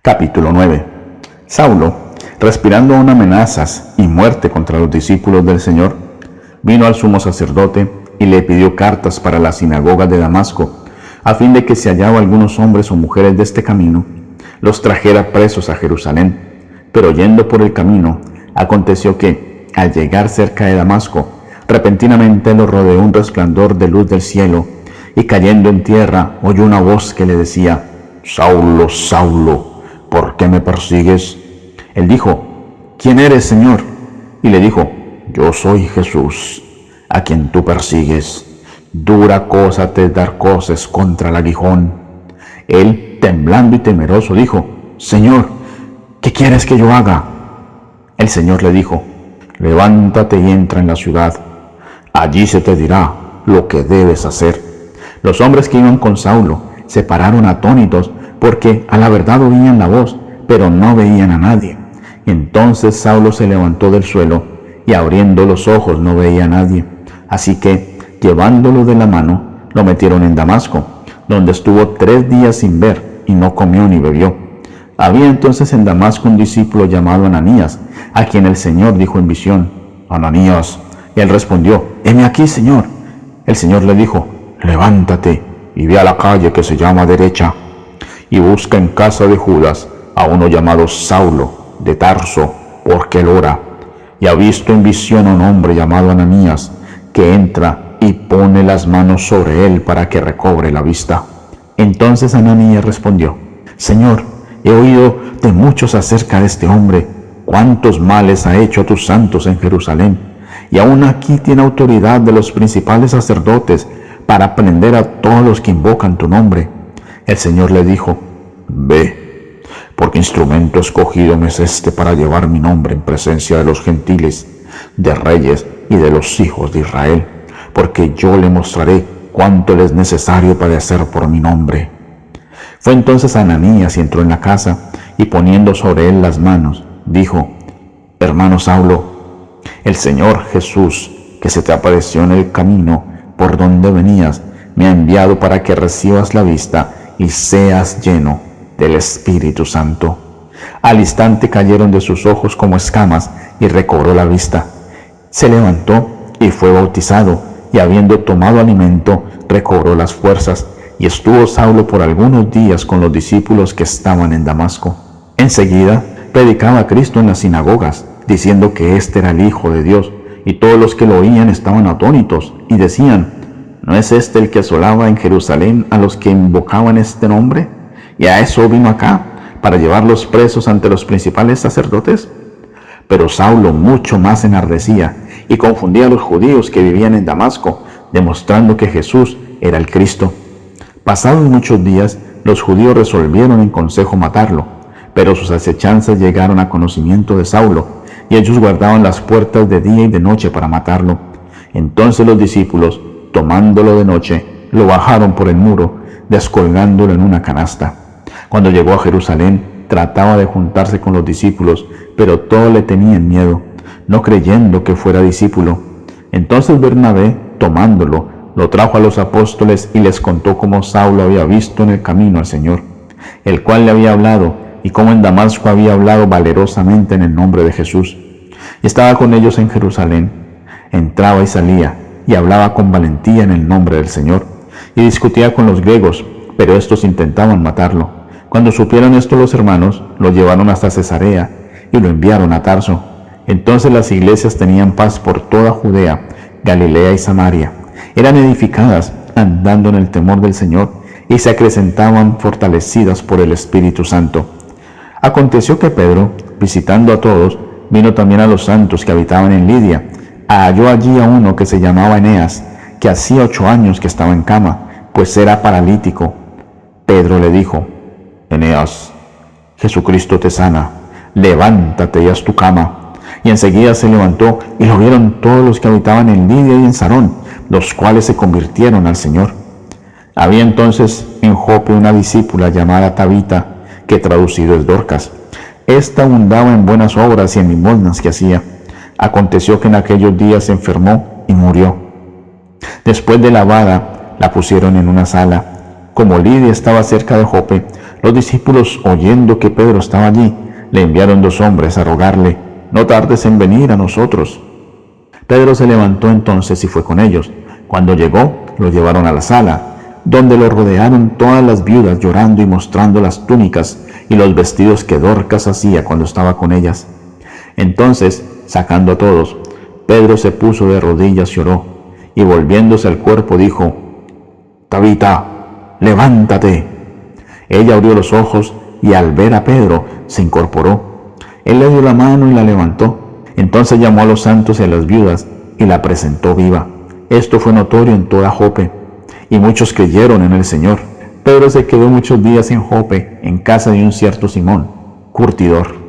Capítulo 9. Saulo, respirando aún amenazas y muerte contra los discípulos del Señor, vino al sumo sacerdote y le pidió cartas para las sinagogas de Damasco, a fin de que si hallaba algunos hombres o mujeres de este camino, los trajera presos a Jerusalén. Pero yendo por el camino, aconteció que, al llegar cerca de Damasco, repentinamente lo rodeó un resplandor de luz del cielo, y cayendo en tierra oyó una voz que le decía: Saulo, Saulo, ¿por qué me persigues? Él dijo: ¿Quién eres, Señor? Y le dijo: Yo soy Jesús, a quien tú persigues. Dura cosa te es dar coces contra el aguijón. Él, temblando y temeroso, dijo: Señor, ¿qué quieres que yo haga? El Señor le dijo: Levántate y entra en la ciudad. Allí se te dirá lo que debes hacer. Los hombres que iban con Saulo se pararon atónitos, porque a la verdad oían la voz, pero no veían a nadie. Entonces Saulo se levantó del suelo, y abriendo los ojos no veía a nadie. Así que, llevándolo de la mano, lo metieron en Damasco, donde estuvo 3 días sin ver, y no comió ni bebió. Había entonces en Damasco un discípulo llamado Ananías, a quien el Señor dijo en visión: Ananías. Y él respondió: Heme aquí, Señor. El Señor le dijo: Levántate y ve a la calle que se llama Derecha, y busca en casa de Judas a uno llamado Saulo de Tarso, porque él ora, y ha visto en visión a un hombre llamado Ananías, que entra y pone las manos sobre él para que recobre la vista. Entonces Ananías respondió: Señor, he oído de muchos acerca de este hombre, cuántos males ha hecho a tus santos en Jerusalén, y aún aquí tiene autoridad de los principales sacerdotes para prender a todos los que invocan tu nombre. El Señor le dijo: Ve, porque instrumento escogido me es este para llevar mi nombre en presencia de los gentiles, de reyes y de los hijos de Israel, porque yo le mostraré cuánto le es necesario padecer por mi nombre. Fue entonces Ananías y entró en la casa, y poniendo sobre él las manos, dijo: Hermano Saulo, el Señor Jesús, que se te apareció en el camino por donde venías, me ha enviado para que recibas la vista y seas lleno del Espíritu Santo. Al instante cayeron de sus ojos como escamas, y recobró la vista. Se levantó y fue bautizado, y habiendo tomado alimento, recobró las fuerzas, y estuvo Saulo por algunos días con los discípulos que estaban en Damasco. Enseguida predicaba a Cristo en las sinagogas, diciendo que éste era el Hijo de Dios, y todos los que lo oían estaban atónitos, y decían: ¿No es este el que asolaba en Jerusalén a los que invocaban este nombre? ¿Y a eso vino acá, para llevarlos presos ante los principales sacerdotes? Pero Saulo mucho más enardecía, y confundía a los judíos que vivían en Damasco, demostrando que Jesús era el Cristo. Pasados muchos días, los judíos resolvieron en consejo matarlo, pero sus acechanzas llegaron a conocimiento de Saulo, y ellos guardaban las puertas de día y de noche para matarlo. Entonces los discípulos, tomándolo de noche, lo bajaron por el muro, descolgándolo en una canasta. Cuando llegó a Jerusalén, trataba de juntarse con los discípulos, pero todos le tenían miedo, no creyendo que fuera discípulo. Entonces Bernabé, tomándolo, lo trajo a los apóstoles y les contó cómo Saulo había visto en el camino al Señor, el cual le había hablado, y cómo en Damasco había hablado valerosamente en el nombre de Jesús. Y estaba con ellos en Jerusalén, entraba y salía, y hablaba con valentía en el nombre del Señor, y discutía con los griegos, pero estos intentaban matarlo. Cuando supieron esto los hermanos, lo llevaron hasta Cesarea, y lo enviaron a Tarso. Entonces las iglesias tenían paz por toda Judea, Galilea y Samaria. Eran edificadas, andando en el temor del Señor, y se acrecentaban fortalecidas por el Espíritu Santo. Aconteció que Pedro, visitando a todos, vino también a los santos que habitaban en Lidia. Halló allí a uno que se llamaba Eneas, que hacía 8 años que estaba en cama, pues era paralítico. Pedro le dijo: Eneas, Jesucristo te sana, levántate y haz tu cama. Y enseguida se levantó, y lo vieron todos los que habitaban en Lidia y en Sarón, los cuales se convirtieron al Señor. Había entonces en Jope una discípula llamada Tabita, que traducido es Dorcas. Esta abundaba en buenas obras y en limosnas que hacía. Aconteció que en aquellos días se enfermó y murió. Después de lavada, la pusieron en una sala. Como Lidia estaba cerca de Jope, Los discípulos, oyendo que Pedro estaba allí, le enviaron 2 hombres a rogarle: «No tardes en venir a nosotros». Pedro se levantó entonces y fue con ellos. Cuando llegó, lo llevaron a la sala, donde lo rodearon todas las viudas llorando y mostrando las túnicas y los vestidos que Dorcas hacía cuando estaba con ellas. Entonces, sacando a todos, Pedro se puso de rodillas y oró, y volviéndose al cuerpo dijo: «Tabita, levántate». Ella abrió los ojos y al ver a Pedro se incorporó. Él le dio la mano y la levantó. Entonces llamó a los santos y a las viudas y la presentó viva. Esto fue notorio en toda Jope, y muchos creyeron en el Señor. Pedro se quedó muchos días en Jope, en casa de un cierto Simón, curtidor.